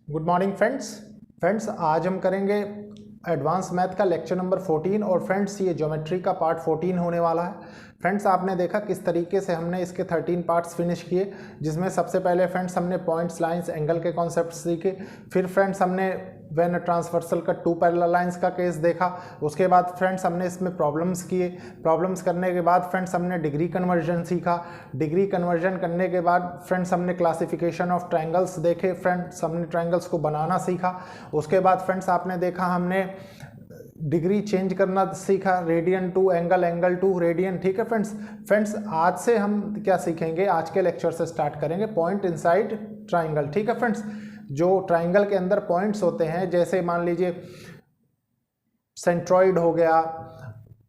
Good morning friends आज हम करेंगे एडवांस मैथ का लेक्चर नंबर 14 और फ्रेंड्स ये ज्योमेट्री का पार्ट 14 होने वाला है। फ्रेंड्स आपने देखा किस तरीके से हमने इसके 13 पार्ट्स फिनिश किए, जिसमें सबसे पहले फ्रेंड्स हमने पॉइंट्स, लाइंस, एंगल के कॉन्सेप्ट सीखे। फिर फ्रेंड्स हमने व्हेन ट्रांसवर्सल का 2 पैरेलल लाइंस का केस देखा। उसके बाद फ्रेंड्स हमने इसमें प्रॉब्लम्स किए। प्रॉब्लम्स करने के बाद फ्रेंड्स हमने डिग्री कन्वर्जन सीखा। डिग्री कन्वर्जन करने के बाद फ्रेंड्स हमने क्लासिफिकेशन ऑफ ट्रायंगल्स देखे। फ्रेंड्स हमने ट्रायंगल्स को बनाना सीखा। उसके बाद फ्रेंड्स आपने देखा हमने डिग्री चेंज करना सीखा, radian to angle, angle to radian. ठीक है फ्रेंड्स आज से हम क्या सीखेंगे, आज के लेक्चर से स्टार्ट करेंगे पॉइंट इनसाइड ट्राइंगल। ठीक है फ्रेंड्स, जो ट्राइंगल के अंदर पॉइंट्स होते हैं, जैसे मान लीजिए सेंट्रॉइड हो गया,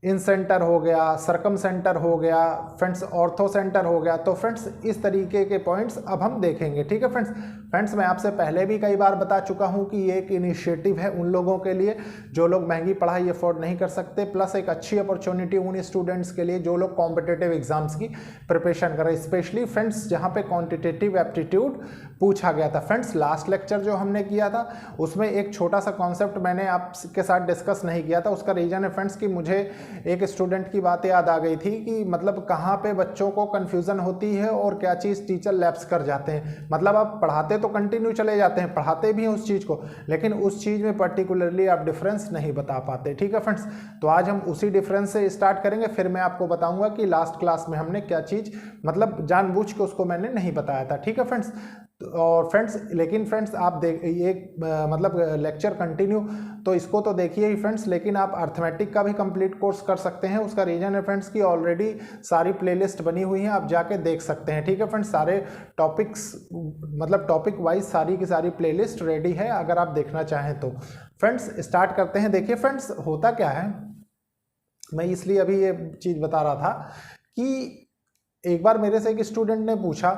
इन सेंटर हो गया, सरकम सेंटर हो गया, फ्रेंड्स ऑर्थो सेंटर हो गया। तो फ्रेंड्स इस तरीके के पॉइंट्स अब हम देखेंगे। ठीक है फ्रेंड्स मैं आपसे पहले भी कई बार बता चुका हूं कि ये एक इनिशिएटिव है उन लोगों के लिए जो लोग महंगी पढ़ाई अफोर्ड नहीं कर सकते, प्लस एक अच्छी अपॉर्चुनिटी उन स्टूडेंट्स के लिए जो लोग कॉम्पिटिटिव एग्जाम्स की प्रिपरेशन कर रहे हैं, स्पेशली फ्रेंड्स जहां पे क्वांटिटेटिव एप्टीट्यूड पूछा गया था। फ्रेंड्स लास्ट लेक्चर जो हमने किया था उसमें एक छोटा सा कॉन्सेप्ट मैंने आपके साथ डिस्कस नहीं किया था। उसका रीजन है फ्रेंड्स कि मुझे एक स्टूडेंट की बात याद आ गई थी कि मतलब कहाँ पे बच्चों को कंफ्यूजन होती है और क्या चीज़ टीचर लैप्स कर जाते हैं। मतलब आप पढ़ाते तो कंटिन्यू चले जाते हैं, पढ़ाते भी हैं उस चीज़ को, लेकिन उस चीज़ में पर्टिकुलरली आप डिफरेंस नहीं बता पाते। ठीक है फ्रेंड्स, तो आज हम उसी डिफरेंस से स्टार्ट करेंगे। फिर मैं आपको बताऊंगा कि लास्ट क्लास में हमने क्या चीज़ मतलब जानबूझ के उसको मैंने नहीं बताया था। ठीक है फ्रेंड्स, और फ्रेंड्स लेकिन फ्रेंड्स आप देख एक मतलब लेक्चर कंटिन्यू तो इसको तो देखिए ही फ्रेंड्स, लेकिन आप अर्थमेटिक का भी कंप्लीट कोर्स कर सकते हैं। उसका रीजन है फ्रेंड्स की ऑलरेडी सारी प्लेलिस्ट बनी हुई हैं, आप जाके देख सकते हैं। ठीक है फ्रेंड्स, सारे टॉपिक्स मतलब टॉपिक वाइज सारी की सारी प्लेलिस्ट रेडी है अगर आप देखना चाहें तो। फ्रेंड्स स्टार्ट करते हैं। देखिए फ्रेंड्स होता क्या है, मैं इसलिए अभी ये चीज़ बता रहा था कि एक बार मेरे से एक स्टूडेंट ने पूछा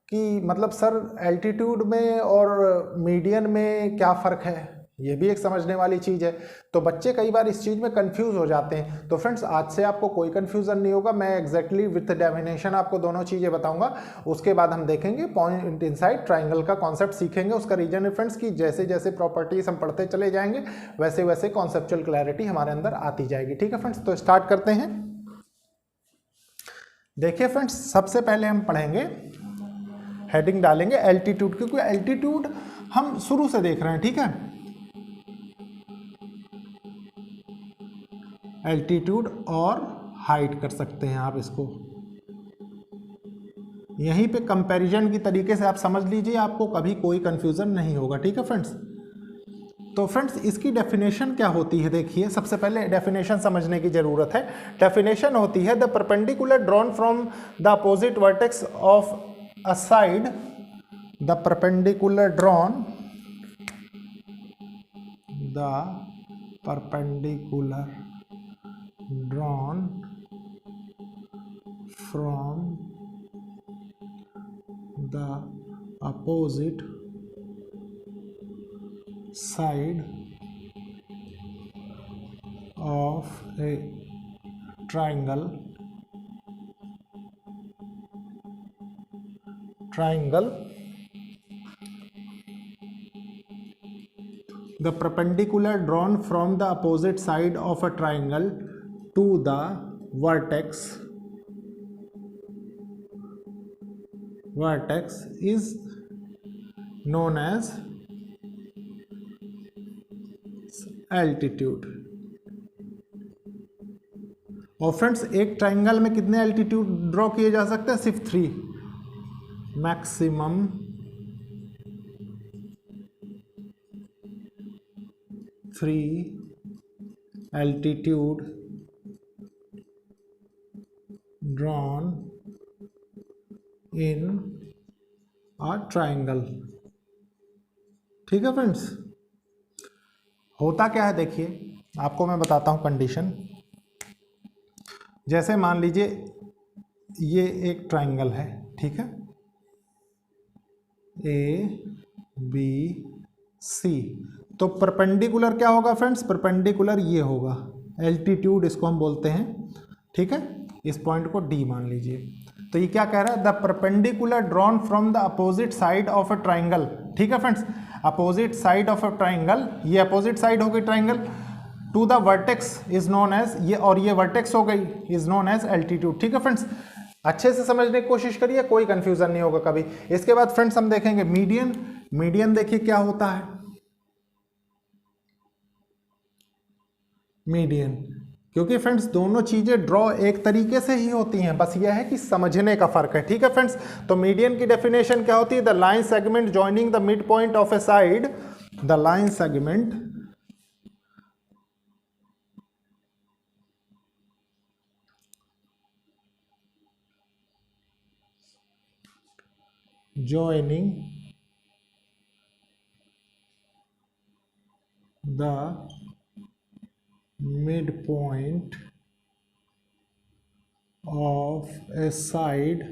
कि मतलब सर एल्टीट्यूड में और मीडियन में क्या फ़र्क है, ये भी एक समझने वाली चीज़ है। तो बच्चे कई बार इस चीज़ में कंफ्यूज हो जाते हैं। तो फ्रेंड्स आज से आपको कोई कंफ्यूजन नहीं होगा, मैं एग्जैक्टली विथ डेफिनेशन आपको दोनों चीज़ें बताऊंगा। उसके बाद हम देखेंगे पॉइंट इनसाइड ट्राइंगल का कॉन्सेप्ट सीखेंगे। उसका रीजन है फ्रेंड्स कि जैसे जैसे प्रॉपर्टीज हम पढ़ते चले जाएंगे वैसे वैसे कॉन्सेप्चुअल क्लैरिटी हमारे अंदर आती जाएगी। ठीक है फ्रेंड्स, तो स्टार्ट करते हैं। देखिए फ्रेंड्स सबसे पहले हम पढ़ेंगे, हेडिंग डालेंगे एल्टीट्यूड, क्योंकि एल्टीट्यूड हम शुरू से देख रहे हैं। ठीक है, एल्टीट्यूड और हाइट कर सकते हैं आप इसको, यहीं पे कंपैरिजन की तरीके से आप समझ लीजिए, आपको कभी कोई कंफ्यूजन नहीं होगा। ठीक है फ्रेंड्स, तो फ्रेंड्स इसकी डेफिनेशन क्या होती है, देखिए सबसे पहले डेफिनेशन समझने की जरूरत है। डेफिनेशन होती है the perpendicular drawn from the opposite vertex of a side, the perpendicular drawn from the opposite side of a triangle the perpendicular drawn from the opposite side of a triangle to the vertex is known as altitude। और friends एक triangle में कितने altitude draw किए जा सकते हैं, सिर्फ 3, maximum 3 altitude drawn in a triangle. ठीक है फ्रेंड्स, होता क्या है देखिए आपको मैं बताता हूं कंडीशन। जैसे मान लीजिए ये एक ट्राइंगल है, ठीक है, ABC, तो परपेंडिकुलर क्या होगा फ्रेंड्स, परपेंडिकुलर ये होगा, एल्टीट्यूड इसको हम बोलते हैं। ठीक है, इस पॉइंट को D मान लीजिए। तो ये क्या कह रहा है, the perpendicular drawn from the opposite side of a triangle. ठीक है friends, opposite side of a triangle, ये अपोजिट साइड हो गई triangle, to the vertex is known as, ये और ये वर्टेक्स हो गई, इज नोन एज एल्टीट्यूड। ठीक है फ्रेंड्स, अच्छे से समझने की कोशिश करिए, कोई कंफ्यूजन नहीं होगा कभी। इसके बाद फ्रेंड्स हम देखेंगे मीडियन। मीडियन देखिए क्या होता है, मीडियन, क्योंकि फ्रेंड्स दोनों चीजें ड्रॉ एक तरीके से ही होती हैं, बस यह है कि समझने का फर्क है। ठीक है फ्रेंड्स, तो मीडियन की डेफिनेशन क्या होती है? The line segment joining the mid point of a side, the line segment joining the midpoint of a side,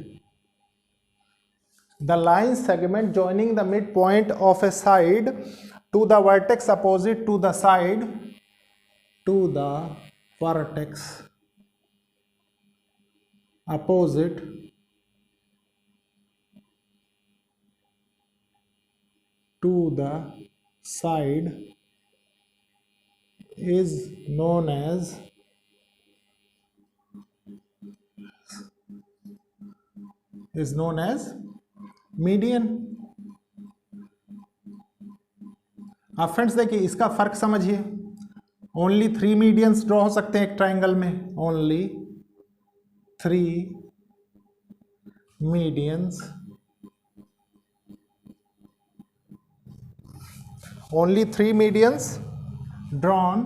the line segment joining the midpoint of a side to the vertex opposite to the side, to the vertex opposite to the side is known as median. अब friends देखिए इसका फर्क समझिए, only 3 medians draw हो सकते हैं एक triangle में, only 3 medians, only 3 medians drawn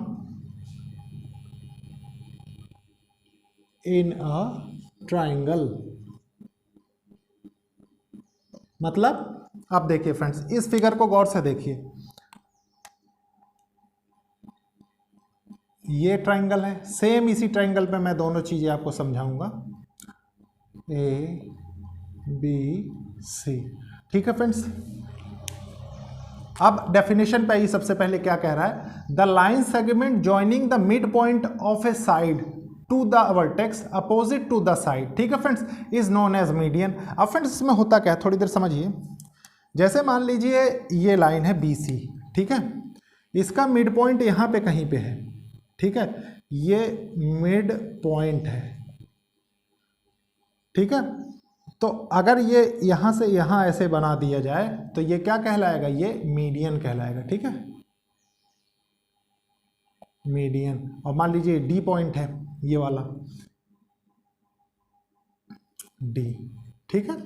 in a triangle। मतलब अब देखिए फ्रेंड्स, इस फिगर को गौर से देखिए, ये ट्राइंगल है, सेम इसी ट्राइंगल पे मैं दोनों चीजें आपको समझाऊंगा, ए बी सी। ठीक है फ्रेंड्स, अब डेफिनेशन पे ही सबसे पहले क्या कह रहा है? The line segment joining the mid point of a side to the vertex opposite to the side, ठीक है friends, is known as median. अब फ्रेंड्स इसमें होता क्या है, थोड़ी देर समझिए। जैसे मान लीजिए ये लाइन है बी सी, ठीक है, इसका मिड पॉइंट यहाँ पे कहीं पे है, ठीक है, ये मिड पॉइंट है, ठीक है। तो अगर ये यहाँ से यहाँ ऐसे बना दिया जाए तो ये क्या कहलाएगा? ये मीडियन कहलाएगा, ठीक है, मीडियन। और मान लीजिए डी पॉइंट है ये वाला डी, ठीक है।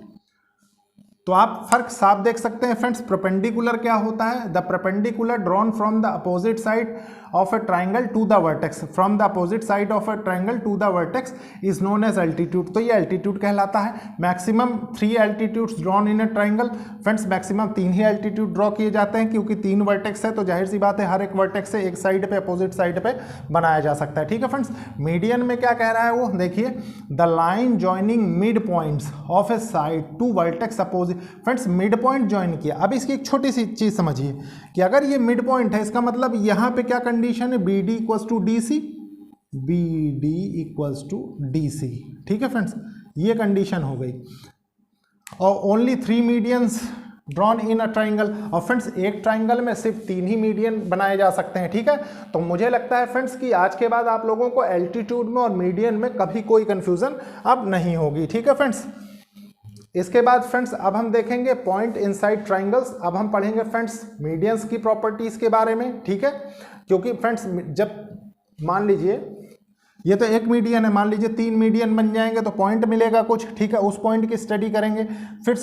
तो आप फर्क साफ देख सकते हैं फ्रेंड्स। परपेंडिकुलर क्या होता है? The perpendicular drawn from the opposite side of a triangle to the vertex, from the opposite side of a triangle to the vertex is known as altitude. तो ये एल्टीट्यूड कहलाता है। Maximum 3 altitudes drawn in a triangle. Friends maximum 3 ही altitude draw किए जाते हैं, क्योंकि 3 vertex है तो जाहिर सी बात है हर एक वर्टेक्स से एक साइड पे अपोजिट साइड पे बनाया जा सकता है, ठीक है फ्रेंड्स। मीडियन में क्या कह रहा है वो देखिए, the line joining mid points of a side to vertex opposite. Friends mid point join किया। अब इसकी एक छोटी सी चीज समझिए कि अगर ये मिड पॉइंट है, इसका मतलब यहां पे क्या कंडीशन है? B D equals to D C, B D equals to D C, ठीक है फ्रेंड्स, ये कंडीशन हो गई। और only 3 medians drawn in a triangle. और फ्रेंड्स एक ट्राइंगल में सिर्फ 3 ही मीडियन बनाए जा सकते हैं, ठीक है। तो मुझे लगता है फ्रेंड्स कि आज के बाद आप लोगों को एल्टीट्यूड में और मीडियन में कभी कोई कंफ्यूजन अब नहीं होगी, ठीक है फ्रेंड्स। इसके बाद फ्रेंड्स अब हम देखेंगे पॉइंट इनसाइड ट्राइंगल्स। अब हम पढ़ेंगे फ्रेंड्स मीडियंस की प्रॉपर्टीज के बारे में, ठीक है। क्योंकि फ्रेंड्स जब मान लीजिए ये तो एक मीडियन है, मान लीजिए 3 मीडियन बन जाएंगे तो पॉइंट मिलेगा कुछ, ठीक है। उस पॉइंट की स्टडी करेंगे, फिर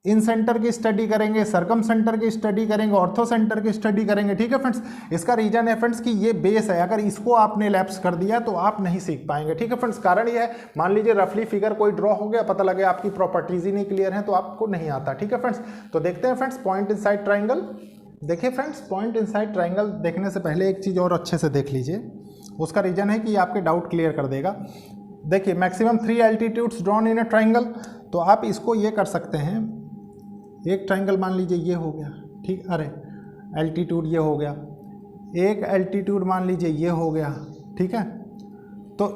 इन सेंटर की स्टडी करेंगे, सरकम सेंटर की स्टडी करेंगे, ऑर्थो सेंटर की स्टडी करेंगे, ठीक है फ्रेंड्स। इसका रीजन है फ्रेंड्स कि ये बेस है, अगर इसको आपने लैप्स कर दिया तो आप नहीं सीख पाएंगे, ठीक है फ्रेंड्स। कारण ये है, मान लीजिए रफली फिगर कोई ड्रॉ हो गया, पता लगे आपकी प्रॉपर्टीज ही नहीं क्लियर है तो आपको नहीं आता, ठीक है फ्रेंड्स। तो देखते हैं फ्रेंड्स पॉइंट इनसाइड ट्राइंगल। देखिए फ्रेंड्स पॉइंट इनसाइड ट्राइंगल देखने से पहले एक चीज़ और अच्छे से देख लीजिए, उसका रीजन है कि ये आपके डाउट क्लियर कर देगा। देखिए maximum 3 altitudes drawn in a triangle, तो आप इसको ये कर सकते हैं, एक ट्राइंगल मान लीजिए ये हो गया, ठीक, अरे एल्टीट्यूड ये हो गया, एक एल्टीट्यूड मान लीजिए ये हो गया, ठीक है। तो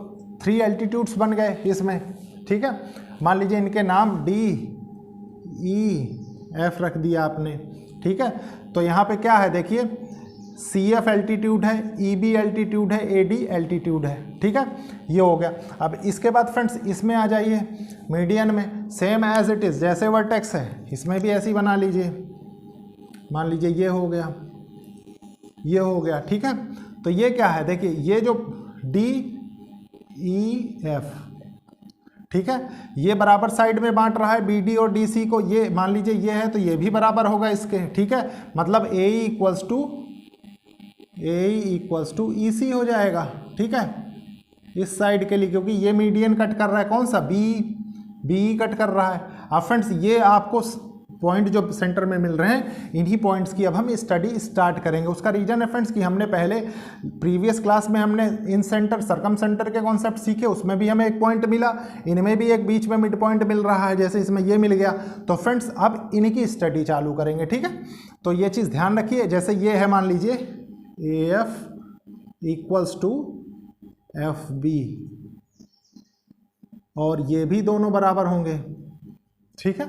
3 एल्टीट्यूड्स बन गए इसमें, ठीक है। मान लीजिए इनके नाम डी ई एफ रख दिया आपने, ठीक है। तो यहाँ पे क्या है देखिए, CF एल्टीट्यूड है, EB एल्टीट्यूड है, AD एल्टीट्यूड है, ठीक है, ये हो गया। अब इसके बाद फ्रेंड्स इसमें आ जाइए, मीडियन में सेम एज इट इज़, जैसे वर्टेक्स है इसमें भी ऐसे ही बना लीजिए। मान लीजिए ये हो गया, ये हो गया, ठीक है। तो ये क्या है देखिए, ये जो DEF, ठीक है, ये बराबर साइड में बांट रहा है BD और DC को। ये मान लीजिए ये है तो ये भी बराबर होगा इसके, ठीक है। मतलब AE इक्वल्स टू EC हो जाएगा, ठीक है, इस साइड के लिए, क्योंकि ये मीडियन कट कर रहा है कौन सा, BE कट कर रहा है। अब फ्रेंड्स ये आपको पॉइंट जो सेंटर में मिल रहे हैं, इन्हीं पॉइंट्स की अब हम स्टडी स्टार्ट करेंगे। उसका रीजन है फ्रेंड्स कि हमने पहले प्रीवियस क्लास में हमने इन सेंटर सर्कम सेंटर के कॉन्सेप्ट सीखे, उसमें भी हमें एक पॉइंट मिला, इनमें भी एक बीच में मिड पॉइंट मिल रहा है, जैसे इसमें ये मिल गया। तो फ्रेंड्स अब इनकी स्टडी चालू करेंगे, ठीक है। तो ये चीज़ ध्यान रखिए, जैसे ये है मान लीजिए AF इक्वल्स टू FB, और ये भी दोनों बराबर होंगे, ठीक है।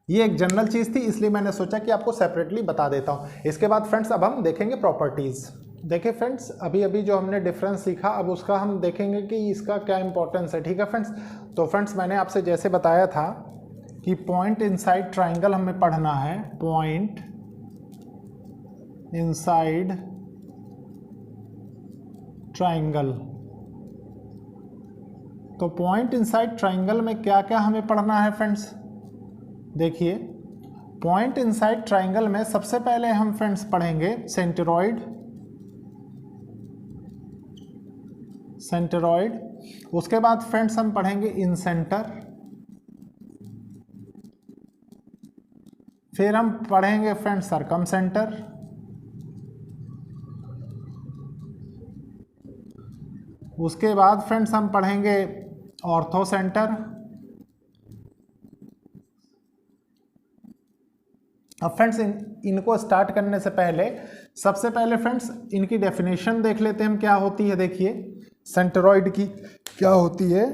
ये एक जनरल चीज़ थी, इसलिए मैंने सोचा कि आपको सेपरेटली बता देता हूँ। इसके बाद फ्रेंड्स अब हम देखेंगे प्रॉपर्टीज़। देखिए फ्रेंड्स, अभी जो हमने डिफरेंस सीखा, अब उसका हम देखेंगे कि इसका क्या इंपॉर्टेंस है, ठीक है फ्रेंड्स। तो फ्रेंड्स मैंने आपसे जैसे बताया था कि पॉइंट इनसाइड ट्राइंगल हमें पढ़ना है, पॉइंट इनसाइड ट्राइंगल। तो पॉइंट इनसाइड ट्राइंगल में क्या क्या हमें पढ़ना है फ्रेंड्स, देखिए पॉइंट इनसाइड ट्राइंगल में सबसे पहले हम फ्रेंड्स पढ़ेंगे सेंटरॉइड, उसके बाद फ्रेंड्स हम पढ़ेंगे इन सेंटर, फिर हम पढ़ेंगे फ्रेंड्स सर्कम सेंटर, उसके बाद फ्रेंड्स हम पढ़ेंगे ऑर्थो सेंटर। अब फ्रेंड्स इनको स्टार्ट करने से पहले सबसे पहले फ्रेंड्स इनकी डेफिनेशन देख लेते हैं हम, क्या होती है। देखिए सेंटरॉइड की क्या होती है,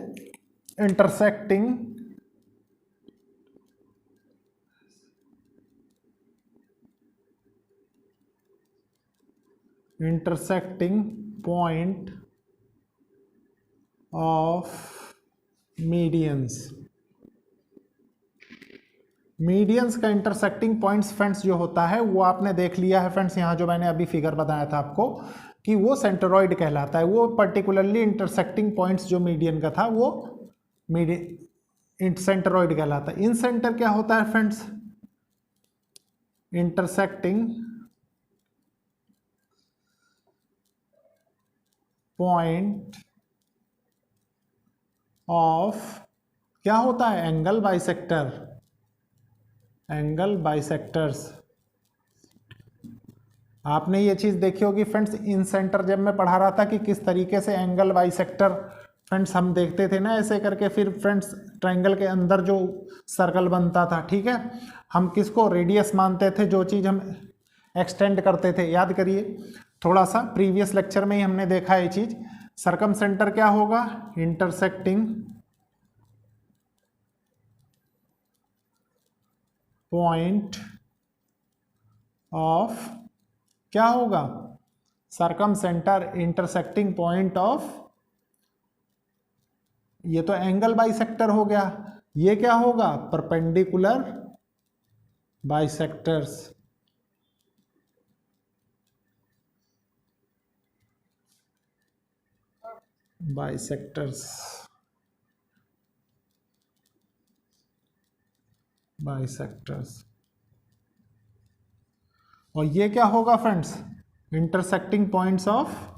इंटरसेक्टिंग पॉइंट ऑफ मीडियंस का इंटरसेक्टिंग पॉइंट्स फ्रेंड्स जो होता है वो आपने देख लिया है फ्रेंड्स, यहाँ जो मैंने अभी फिगर बताया था आपको कि वो सेंटरॉइड कहलाता है। वो पर्टिकुलरली इंटरसेक्टिंग पॉइंट्स जो मीडियन का था वो सेंटरॉइड कहलाता है। इन सेंटर क्या होता है फ्रेंड्स, इंटरसेक्टिंग पॉइंट ऑफ, क्या होता है, एंगल बाइसेक्टर्स। आपने ये चीज़ देखी होगी फ्रेंड्स, इन सेंटर जब मैं पढ़ा रहा था कि किस तरीके से एंगल बाइसेक्टर फ्रेंड्स हम देखते थे ना, ऐसे करके फिर फ्रेंड्स ट्रायंगल के अंदर जो सर्कल बनता था, ठीक है, हम किसको रेडियस मानते थे, जो चीज़ हम एक्सटेंड करते थे। याद करिए थोड़ा सा, प्रीवियस लेक्चर में ही हमने देखा ये चीज़। सर्कम सेंटर क्या होगा, इंटरसेक्टिंग पॉइंट ऑफ, क्या होगा, circum centre intersecting point of, ये तो एंगल बाइसेक्टर हो गया, ये क्या होगा, परपेंडिकुलर बाइसेक्टर्स। और ये क्या होगा friends, intersecting points of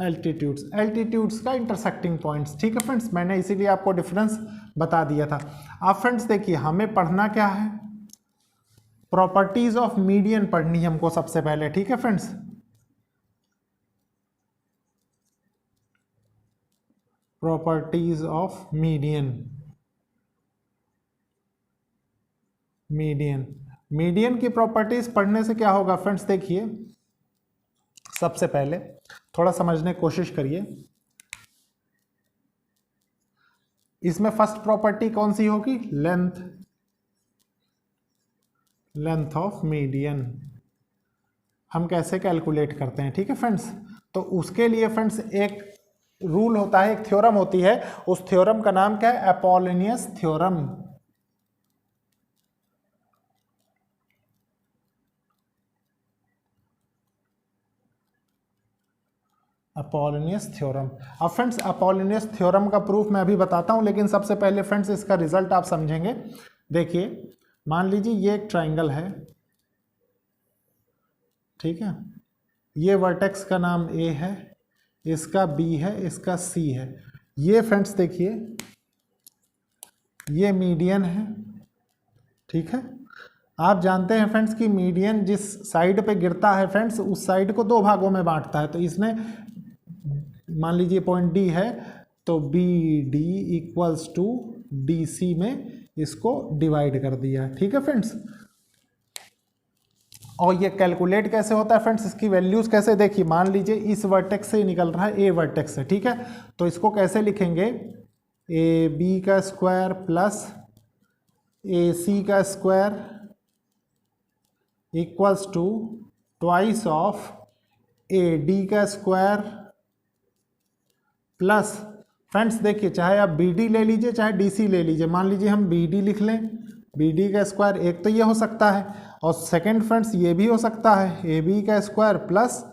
altitudes का इंटरसेक्टिंग पॉइंट्स। ठीक है फ्रेंड्स, मैंने इसीलिए आपको डिफरेंस बता दिया था। अब फ्रेंड्स देखिए हमें पढ़ना क्या है, प्रॉपर्टीज ऑफ मीडियन पढ़नी है हमको सबसे पहले। ठीक है फ्रेंड्स, प्रॉपर्टीज ऑफ मीडियन की प्रॉपर्टीज पढ़ने से क्या होगा फ्रेंड्स, देखिए सबसे पहले थोड़ा समझने की कोशिश करिए। इसमें फर्स्ट प्रॉपर्टी कौन सी होगी? लेंथ ऑफ मीडियन हम कैसे कैलकुलेट करते हैं, ठीक है फ्रेंड्स। तो उसके लिए फ्रेंड्स एक रूल होता है, एक थ्योरम होती है, उस थ्योरम का नाम क्या है? Apollonius theorem. Apollonius theorem. अब फ्रेंड्स अपोलोनियस थ्योरम का प्रूफ मैं अभी बताता हूं, लेकिन सबसे पहले फ्रेंड्स इसका रिजल्ट आप समझेंगे। देखिए, मान लीजिए ये एक ट्राइंगल है, ठीक है, ये वर्टेक्स का नाम ए है, इसका बी है, इसका सी है। ये फ्रेंड्स देखिए, ये मीडियन है, ठीक है। आप जानते हैं फ्रेंड्स कि मीडियन जिस साइड पे गिरता है फ्रेंड्स, उस साइड को दो भागों में बांटता है। तो इसने मान लीजिए पॉइंट डी है, तो B D equals to D C में इसको डिवाइड कर दिया, ठीक है फ्रेंड्स। और ये कैलकुलेट कैसे होता है फ्रेंड्स, इसकी वैल्यूज कैसे? देखिए, मान लीजिए इस वर्टेक्स से निकल रहा है, ए वर्टेक्स से, ठीक है। तो इसको कैसे लिखेंगे? ए बी का स्क्वायर प्लस ए सी का square equals to twice of A D का स्क्वायर प्लस, फ्रेंड्स देखिए, चाहे आप बी डी ले लीजिए चाहे डी सी ले लीजिए। मान लीजिए हम बी डी लिख लें, बी डी का स्क्वायर, एक तो ये हो सकता है, और सेकंड फ्रेंड्स ये भी हो सकता है, ए बी का स्क्वायर प्लस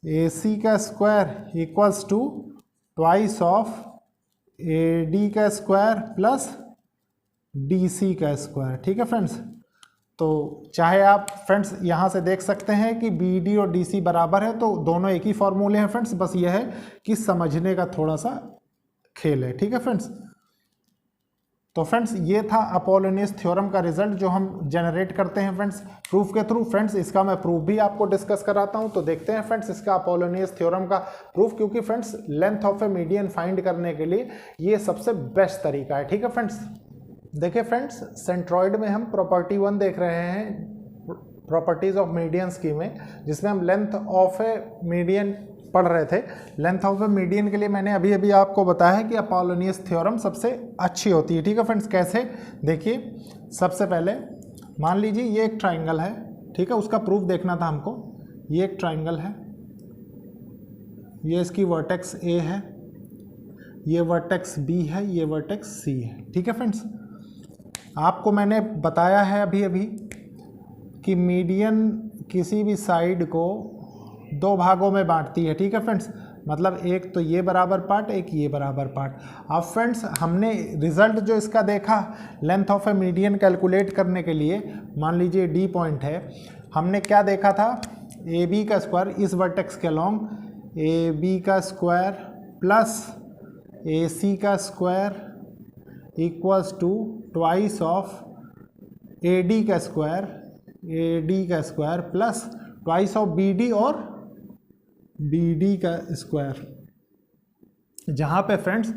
ए सी का square equals to twice of A D का स्क्वायर प्लस डी सी का स्क्वायर, ठीक है फ्रेंड्स। तो चाहे आप फ्रेंड्स यहाँ से देख सकते हैं कि बी डी और डी सी बराबर है, तो दोनों एक ही फॉर्मूले हैं फ्रेंड्स, बस ये है कि समझने का थोड़ा सा खेल है, ठीक है फ्रेंड्स। तो फ्रेंड्स ये था अपोलोनियस थ्योरम का रिजल्ट जो हम जनरेट करते हैं फ्रेंड्स प्रूफ के थ्रू। फ्रेंड्स इसका मैं प्रूफ भी आपको डिस्कस कराता हूं, तो देखते हैं फ्रेंड्स इसका अपोलोनियस थ्योरम का प्रूफ, क्योंकि friends length of A median find करने के लिए ये सबसे बेस्ट तरीका है, ठीक है फ्रेंड्स। देखिए फ्रेंड्स, सेंट्रॉइड में हम प्रॉपर्टी 1 देख रहे हैं, प्रॉपर्टीज ऑफ मीडियंस की में, जिसमें हम लेंथ ऑफ ए मीडियन पढ़ रहे थे। लेंथ ऑफ ए मीडियन के लिए मैंने अभी अभी आपको बताया है कि अपोलोनियस थ्योरम सबसे अच्छी होती है, ठीक है फ्रेंड्स। कैसे? देखिए, सबसे पहले मान लीजिए ये एक ट्राइंगल है, ठीक है, उसका प्रूफ देखना था हमको। ये एक ट्राइंगल है, ये इसकी वर्टेक्स ए है, ये वर्टेक्स बी है, ये वर्टेक्स सी है, ठीक है फ्रेंड्स। आपको मैंने बताया है अभी अभी कि मीडियन किसी भी साइड को दो भागों में बांटती है, ठीक है फ्रेंड्स। मतलब एक तो ये बराबर पार्ट, एक ये बराबर पार्ट। अब फ्रेंड्स हमने रिजल्ट जो इसका देखा length of A median calculate करने के लिए, मान लीजिए डी पॉइंट है, हमने क्या देखा था? ए बी का स्क्वायर इस वर्टेक्स के अलॉन्ग, ए बी का स्क्वायर प्लस ए सी का square equals to twice of A D का स्क्वायर, ए डी का square plus twice of B D और बी डी का स्क्वायर, जहाँ पे friends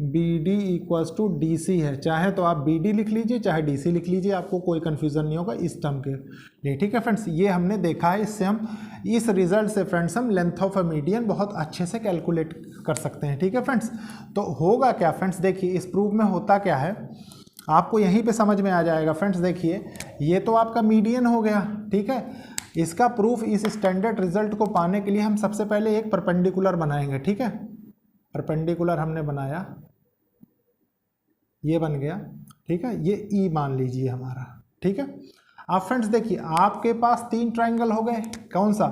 B D equals to D C है। चाहे तो आप बी डी लिख लीजिए चाहे डी सी लिख लीजिए, आपको कोई कन्फ्यूज़न नहीं होगा इस टर्म के लिए, ठीक है फ्रेंड्स। ये हमने देखा है, इससे हम इस रिजल्ट से फ्रेंड्स हम लेंथ ऑफ अ मीडियन बहुत अच्छे से कैलकुलेट कर सकते हैं, ठीक है फ्रेंड्स। तो होगा क्या फ्रेंड्स, देखिए इस प्रूफ में होता क्या है आपको यहीं पे समझ में आ जाएगा फ्रेंड्स। देखिए, ये तो आपका मीडियन हो गया, ठीक है। इसका प्रूफ, इस स्टैंडर्ड रिजल्ट को पाने के लिए हम सबसे पहले एक परपेंडिकुलर बनाएंगे, ठीक है। परपेंडिकुलर हमने बनाया, ये बन गया, ठीक है। ये ई मान लीजिए हमारा, ठीक है। अब फ्रेंड्स देखिए, आपके पास 3 ट्राइंगल हो गए, कौन सा?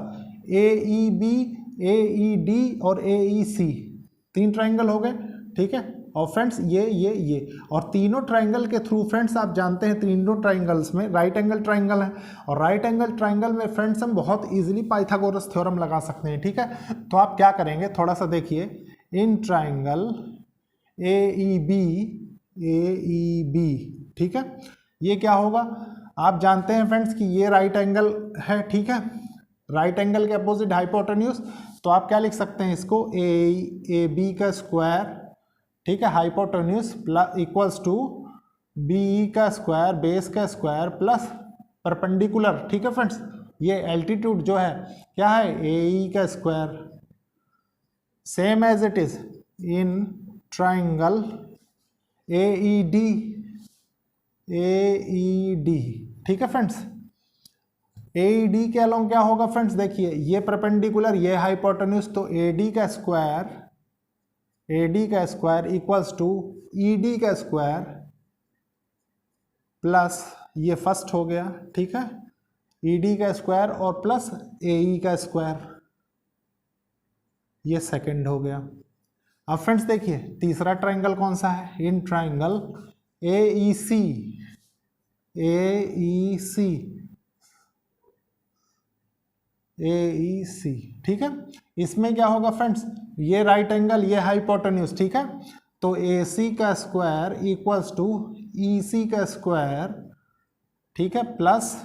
ए ई बी, ए ई डी और ए ई सी, 3 ट्राइंगल हो गए, ठीक है। और फ्रेंड्स ये और तीनों ट्राइंगल के थ्रू फ्रेंड्स आप जानते हैं तीनों ट्राइंगल्स में राइट एंगल ट्राइंगल है, और राइट एंगल ट्राइंगल में फ्रेंड्स हम बहुत इजीली पाइथागोरस थ्योरम लगा सकते हैं, ठीक है। तो आप क्या करेंगे, थोड़ा सा देखिए, in triangle A E B, ठीक है, ये क्या होगा? आप जानते हैं फ्रेंड्स कि ये राइट एंगल है, ठीक है, राइट एंगल के अपोजिट हाइपोटेन्यूज। तो आप क्या लिख सकते हैं इसको? ए बी का स्क्वायर, ठीक है, hypotenuse plus equals to B का स्क्वायर बेस का स्क्वायर प्लस परपेंडिकुलर, ठीक है फ्रेंड्स। ये एल्टीट्यूड जो है क्या है, ए का square, same as it is in triangle AED, ठीक है फ्रेंड्स। AED के अलोंग क्या होगा फ्रेंड्स, देखिए ये परपेंडिकुलर, ये हाइपोटेन्यूज, तो AD का स्क्वायर इक्वल्स टू ED का स्क्वायर प्लस ये फर्स्ट हो गया, ठीक है, ED का स्क्वायर और प्लस AE का स्क्वायर, ये सेकंड हो गया। अब फ्रेंड्स देखिए तीसरा ट्राइंगल कौन सा है, इन ट्राइंगल AEC, ठीक है। इसमें क्या होगा फ्रेंड्स, ये राइट एंगल, ये हाइपोटेन्यूज, ठीक है, तो AC का स्क्वायर इक्वल्स टू EC का स्क्वायर, ठीक है, प्लस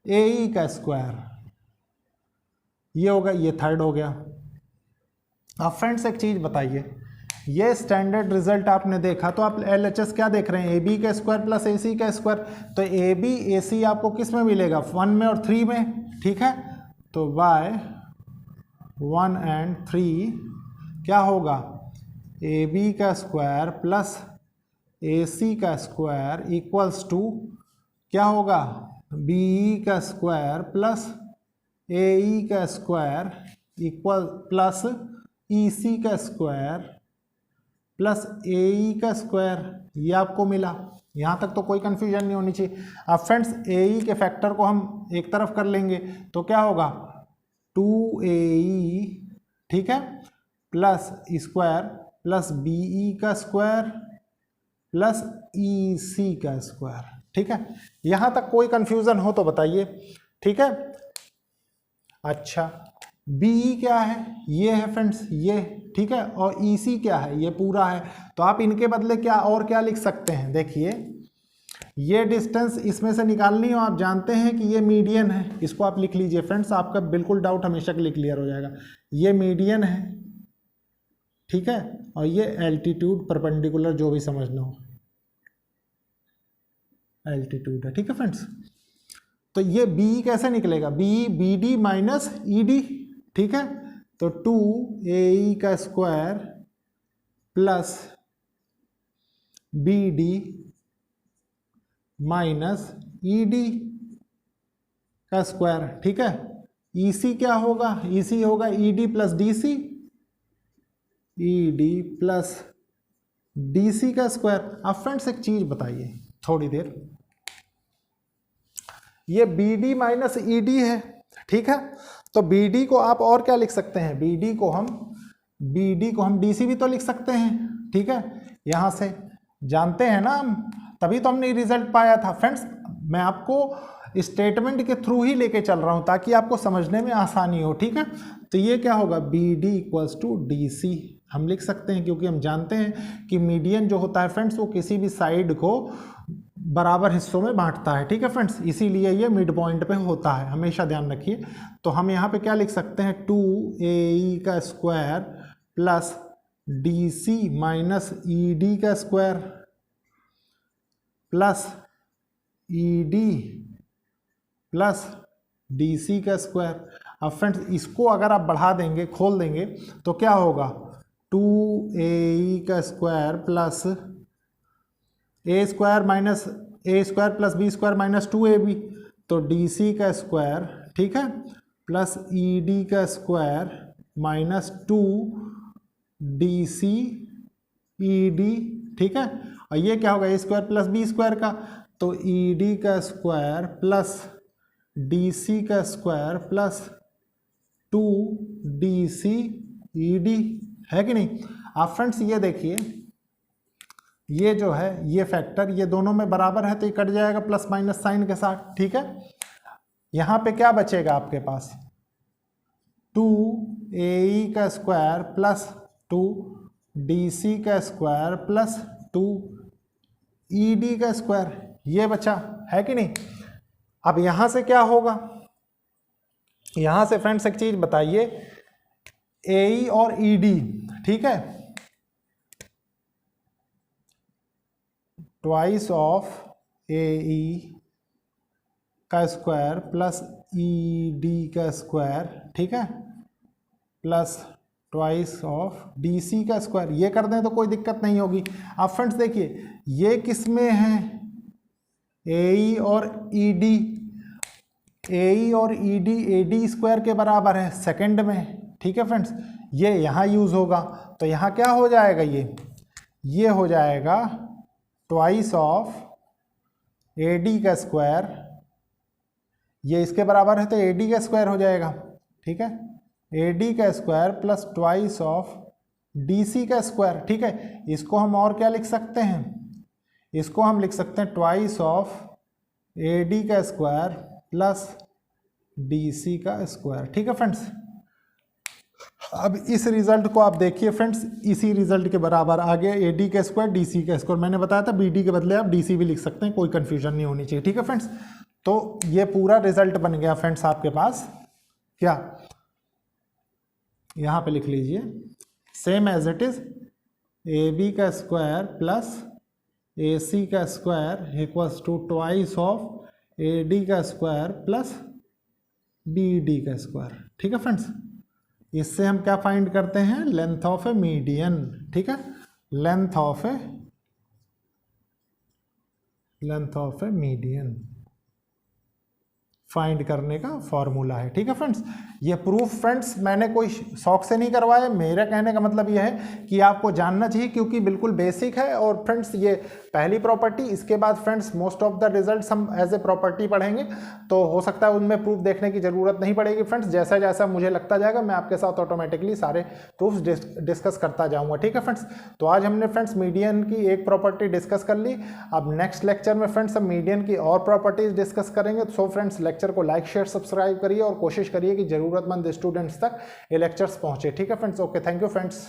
AE का स्क्वायर, ये होगा, ये थर्ड हो गया। अब फ्रेंड्स एक चीज बताइए, ये स्टैंडर्ड रिजल्ट आपने देखा तो आप LHS क्या देख रहे हैं, AB का स्क्वायर प्लस AC का स्क्वायर, तो AB AC आपको किस में मिलेगा, 1 में और 3 में, ठीक है, तो बाय 1 and 3 क्या होगा, AB का स्क्वायर प्लस AC का स्क्वायर इक्वल्स टू क्या होगा, BE का स्क्वायर प्लस AE का स्क्वायर इक्वल प्लस EC का स्क्वायर प्लस AE का स्क्वायर, ये आपको मिला। यहाँ तक तो कोई कंफ्यूजन नहीं होनी चाहिए। अब फ्रेंड्स AE के फैक्टर को हम एक तरफ कर लेंगे तो क्या होगा, 2AE, ठीक है, प्लस स्क्वायर प्लस BE का स्क्वायर प्लस EC का स्क्वायर, ठीक है। यहाँ तक कोई कंफ्यूजन हो तो बताइए, ठीक है। अच्छा BE क्या है, ये है फ्रेंड्स, ये, ठीक है, और EC क्या है, ये पूरा है, तो आप इनके बदले क्या और क्या लिख सकते हैं, देखिए ये डिस्टेंस इसमें से निकालनी हो, आप जानते हैं कि ये मीडियन है, इसको आप लिख लीजिए फ्रेंड्स, आपका बिल्कुल डाउट हमेशा के लिए क्लियर हो जाएगा। ये मीडियन है, ठीक है, और ये एल्टीट्यूड परपेंडिकुलर जो भी समझना हो, एल्टीट्यूड है, ठीक है फ्रेंड्स। तो ये BE कैसे निकलेगा, BE BD माइनस ED, ठीक है, तो 2AE का square plus BD minus ED का स्क्वायर, ठीक है। EC क्या होगा, EC होगा ED plus DC, ED plus DC का स्क्वायर। अब फ्रेंड्स एक चीज बताइए थोड़ी देर, ये BD माइनस ED है, ठीक है, तो BD को आप और क्या लिख सकते हैं, BD को हम DC भी तो लिख सकते हैं, ठीक है, यहां से जानते हैं ना हम, तभी तो हमने रिजल्ट पाया था। फ्रेंड्स मैं आपको स्टेटमेंट के थ्रू ही लेके चल रहा हूं ताकि आपको समझने में आसानी हो, ठीक है। तो ये क्या होगा, BD इक्वल्स टू DC हम लिख सकते हैं, क्योंकि हम जानते हैं कि मीडियन जो होता है फ्रेंड्स वो किसी भी साइड को बराबर हिस्सों में बांटता है, ठीक है फ्रेंड्स, इसीलिए ये मिड पॉइंट पे होता है, हमेशा ध्यान रखिए। तो हम यहाँ पे क्या लिख सकते हैं, 2AE का square plus DC minus ED का square plus ED plus DC का स्क्वायर। अब फ्रेंड्स इसको अगर आप बढ़ा देंगे, खोल देंगे, तो क्या होगा, 2AE का square plus A square minus A square plus B square minus 2AB, तो DC का स्क्वायर, ठीक है, प्लस ED का स्क्वायर माइनस 2DC ED, ठीक है, और ये क्या होगा, A square plus B square का, तो ED का स्क्वायर प्लस DC का स्क्वायर प्लस 2DC ED, है कि नहीं। आप फ्रेंड्स ये देखिए, ये जो है ये फैक्टर ये दोनों में बराबर है तो ये कट जाएगा प्लस माइनस साइन के साथ, ठीक है। यहां पे क्या बचेगा आपके पास, 2AE का स्क्वायर प्लस 2DC का स्क्वायर प्लस 2ED का स्क्वायर, ये बचा, है कि नहीं। अब यहां से क्या होगा, यहां से फ्रेंड्स एक चीज बताइए, AE और ED, ठीक है, ट्वाइस ऑफ AE का स्क्वायर प्लस ई डी का स्क्वायर, ठीक है, plus twice of D C का स्क्वायर। ये कर दें तो कोई दिक्कत नहीं होगी। अब फ्रेंड्स देखिए ये किस में है, ए ई और ई डी, ए ई और E D A D square के बराबर है सेकंड में, ठीक है फ्रेंड्स। ये यहाँ यूज़ होगा तो यहाँ क्या हो जाएगा, ये हो जाएगा ट्वाइस ऑफ ए डी का स्क्वायर, ये इसके बराबर है तो ए डी का स्क्वायर हो जाएगा, ठीक है, ए डी का square plus twice of D C का स्क्वायर, ठीक है। इसको हम और क्या लिख सकते हैं, इसको हम लिख सकते हैं ट्वाइस ऑफ ए डी का स्क्वायर प्लस डी सी का स्क्वायर, ठीक है फ्रेंड्स। अब इस रिजल्ट को आप देखिए फ्रेंड्स, इसी रिजल्ट के बराबर आ गया, ए डी का स्क्वायर डी सी का स्क्वायर। मैंने बताया था बी डी के बदले आप डी सी भी लिख सकते हैं, कोई कन्फ्यूजन नहीं होनी चाहिए, ठीक है फ्रेंड्स। तो ये पूरा रिजल्ट बन गया फ्रेंड्स आपके पास, क्या यहाँ पे लिख लीजिए, same as it is A B का स्क्वायर प्लस ए सी का square equals to twice of A D का स्क्वायर प्लस बी डी का स्क्वायर, ठीक है फ्रेंड्स। इससे हम क्या फाइंड करते हैं, लेंथ ऑफ ए मीडियन, ठीक है, length of A median find करने का फॉर्मूला है, ठीक है फ्रेंड्स। ये प्रूफ फ्रेंड्स मैंने कोई शौक से नहीं करवाया, मेरा कहने का मतलब यह है कि आपको जानना चाहिए क्योंकि बिल्कुल बेसिक है। और फ्रेंड्स ये पहली प्रॉपर्टी, इसके बाद friends most of the results हम एज ए प्रॉपर्टी पढ़ेंगे, तो हो सकता है उनमें प्रूफ देखने की ज़रूरत नहीं पड़ेगी फ्रेंड्स। जैसा जैसा मुझे लगता जाएगा मैं आपके साथ ऑटोमेटिकली सारे प्रूफ्स डिस्कस करता जाऊँगा, ठीक है फ्रेंड्स। तो आज हमने फ्रेंड्स मीडियन की एक प्रॉपर्टी डिस्कस कर ली। अब नेक्स्ट लेक्चर में फ्रेंड्स हम मीडियन की और प्रॉपर्टीज डिस्कस करेंगे। सो फ्रेंड्स लेक्चर को लाइक शेयर सब्सक्राइब करिए और कोशिश करिए कि जरूरतमंद स्टूडेंट्स तक ये लेक्चर्स पहुंचे, ठीक है friends. Okay, thank you friends.